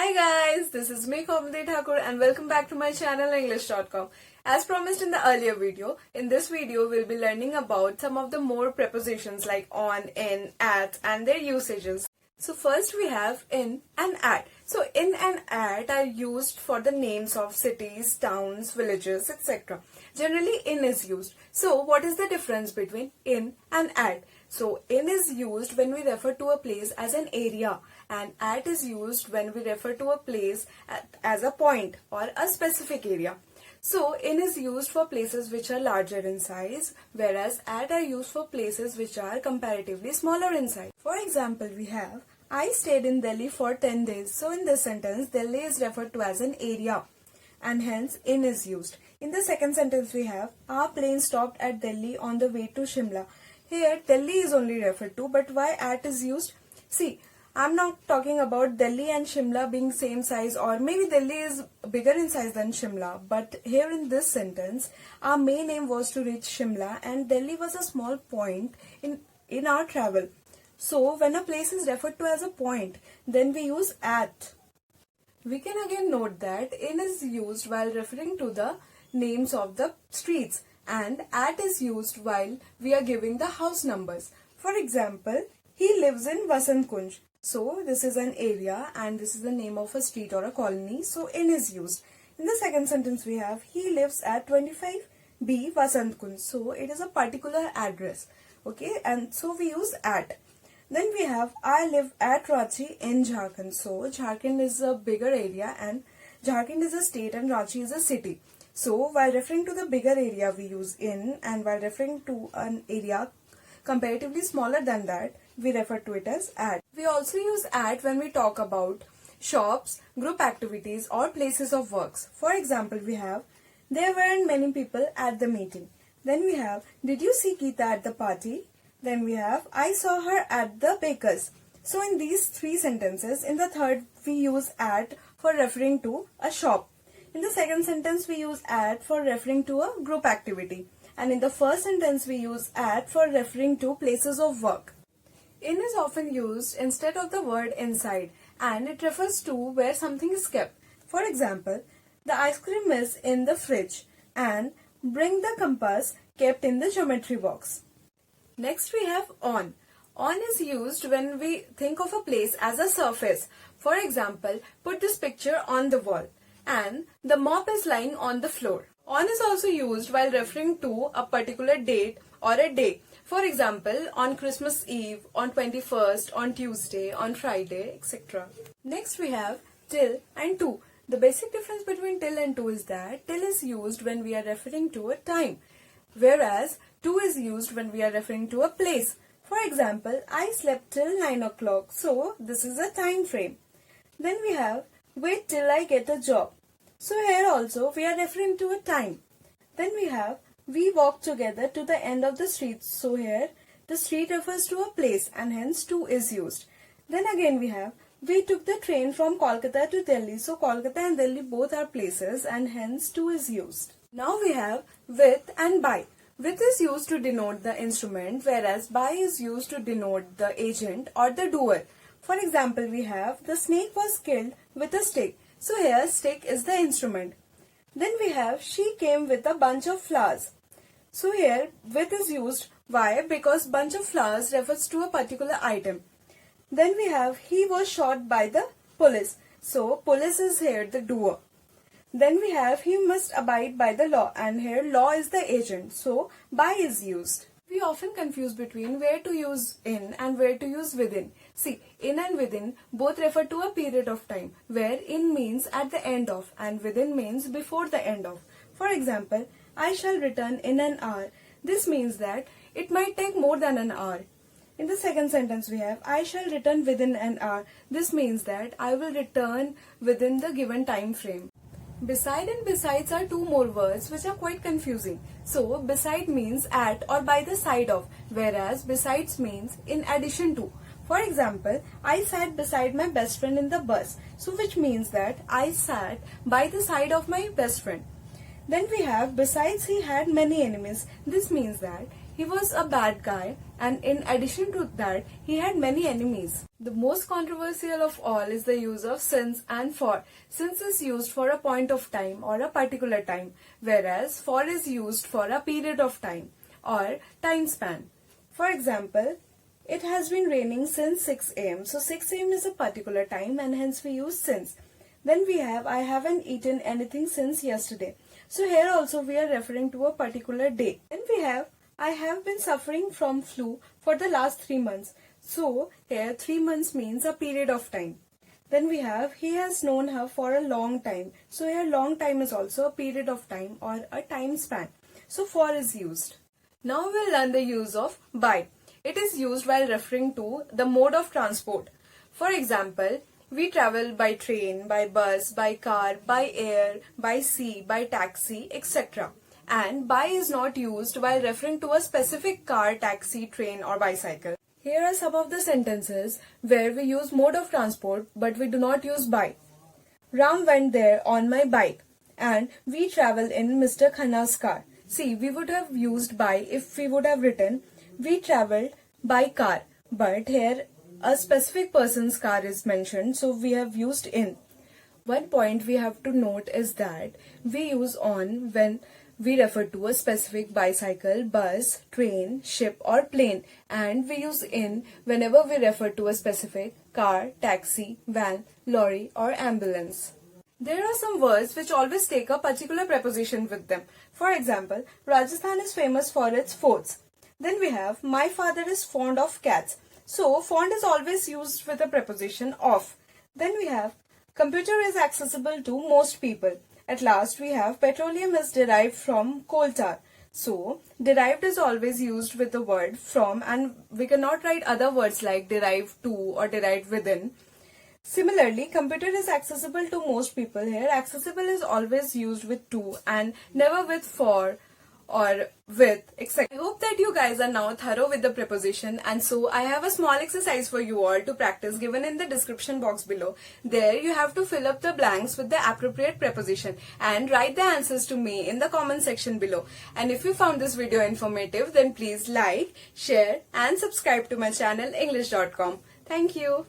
Hi guys, this is me Kolkata Thakur and welcome back to my channel English.com. As promised in the earlier video, in this video we'll be learning about some of the more prepositions like on, in, at and their usages. So first we have in and at. So in and at are used for the names of cities, towns, villages, etc. Generally in is used. So what is the difference between in and at? So in is used when we refer to a place as an area and at is used when we refer to a place as a point or a specific area. So in is used for places which are larger in size, whereas at are used for places which are comparatively smaller in size. For example, we have I stayed in Delhi for 10 days. So in this sentence, Delhi is referred to as an area and hence in is used. In the second sentence, we have our plane stopped at Delhi on the way to Shimla. Here Delhi is only referred to, but why at is used? See, I'm not talking about Delhi and Shimla being same size, or maybe Delhi is bigger in size than Shimla, but here in this sentence, our main aim was to reach Shimla and Delhi was a small point in our travel. So when a place is referred to as a point, then we use at. We can again note that in is used while referring to the names of the streets and at is used while we are giving the house numbers. For example, he lives in Vasant Kunj. So this is an area and this is the name of a street or a colony. So in is used. In the second sentence we have he lives at 25B Vasant Kunj. So it is a particular address. Okay, and so we use at. Then we have I live at Ranchi in Jharkhand. So Jharkhand is a bigger area and Jharkhand is a state and Ranchi is a city. So while referring to the bigger area we use in, and while referring to an area comparatively smaller than that we refer to it as at. We also use at when we talk about shops, group activities or places of works. For example, we have there weren't many people at the meeting. Then we have did you see Geeta at the party? Then we have I saw her at the baker's. So in these three sentences, in the third we use at for referring to a shop. In the second sentence we use at for referring to a group activity. And in the first sentence we use at for referring to places of work. In is often used instead of the word inside and it refers to where something is kept. For example, the ice cream is in the fridge and bring the compass kept in the geometry box. Next we have on. On is used when we think of a place as a surface. For example, put this picture on the wall and the mop is lying on the floor. On is also used while referring to a particular date or a day. For example, on Christmas Eve, on 21st, on Tuesday, on Friday, etc. Next we have till and to. The basic difference between till and to is that till is used when we are referring to a time, whereas to is used when we are referring to a place. For example, I slept till 9 o'clock, so this is a time frame. Then we have wait till I get a job. So here also we are referring to a time. Then we have we walked together to the end of the street. So here the street refers to a place and hence to is used. Then again we have we took the train from Kolkata to Delhi. So Kolkata and Delhi both are places and hence to is used. Now we have with and by. With is used to denote the instrument whereas by is used to denote the agent or the doer. For example, we have the snake was killed with a stick. So here stick is the instrument. Then we have she came with a bunch of flowers. So here with is used. Why? Because bunch of flowers refers to a particular item. Then we have he was shot by the police. So police is here the doer. Then we have he must abide by the law and here law is the agent. So by is used. We often confuse between where to use in and where to use within. See, in and within both refer to a period of time, where in means at the end of and within means before the end of. For example, I shall return in an hour. This means that it might take more than an hour. In the second sentence we have I shall return within an hour. This means that I will return within the given time frame. Beside and besides are two more words which are quite confusing. So, beside means at or by the side of, whereas besides means in addition to. For example, I sat beside my best friend in the bus. So, which means that I sat by the side of my best friend. Then we have besides he had many enemies. This means that He was a bad guy, and in addition to that, he had many enemies. The most controversial of all is the use of since and for. Since is used for a point of time or a particular time, whereas for is used for a period of time or time span. For example, it has been raining since 6 am. So 6 am is a particular time and hence we use since. Then we have I haven't eaten anything since yesterday. So here also we are referring to a particular day. Then we have I have been suffering from flu for the last 3 months. So here 3 months means a period of time. Then we have he has known her for a long time. So here long time is also a period of time or a time span. So for is used. Now we'll learn the use of by. It is used while referring to the mode of transport. For example, we travel by train, by bus, by car, by air, by sea, by taxi, etc. And by is not used while referring to a specific car, taxi, train or bicycle. Here are some of the sentences where we use mode of transport but we do not use by. Ram went there on my bike and we travel in Mr. Khanna's car. See, we would have used by if we would have written we travelled by car, but here a specific person's car is mentioned, so we have used in. One point we have to note is that we use on when we refer to a specific bicycle, bus, train, ship or plane, and we use in whenever we refer to a specific car, taxi, van, lorry or ambulance. There are some words which always take a particular preposition with them. For example, Rajasthan is famous for its forts. Then we have, my father is fond of cats. So, fond is always used with a preposition of. Then we have, computer is accessible to most people. At last we have, petroleum is derived from coal tar. So, derived is always used with the word from and we cannot write other words like derived to or derived within. Similarly, computer is accessible to most people. Here, accessible is always used with to and never with for or with, etc. I hope that you guys are now thorough with the preposition, and so I have a small exercise for you all to practice given in the description box below. There you have to fill up the blanks with the appropriate preposition and write the answers to me in the comment section below. And if you found this video informative, then please like, share and subscribe to my channel English.com. Thank you.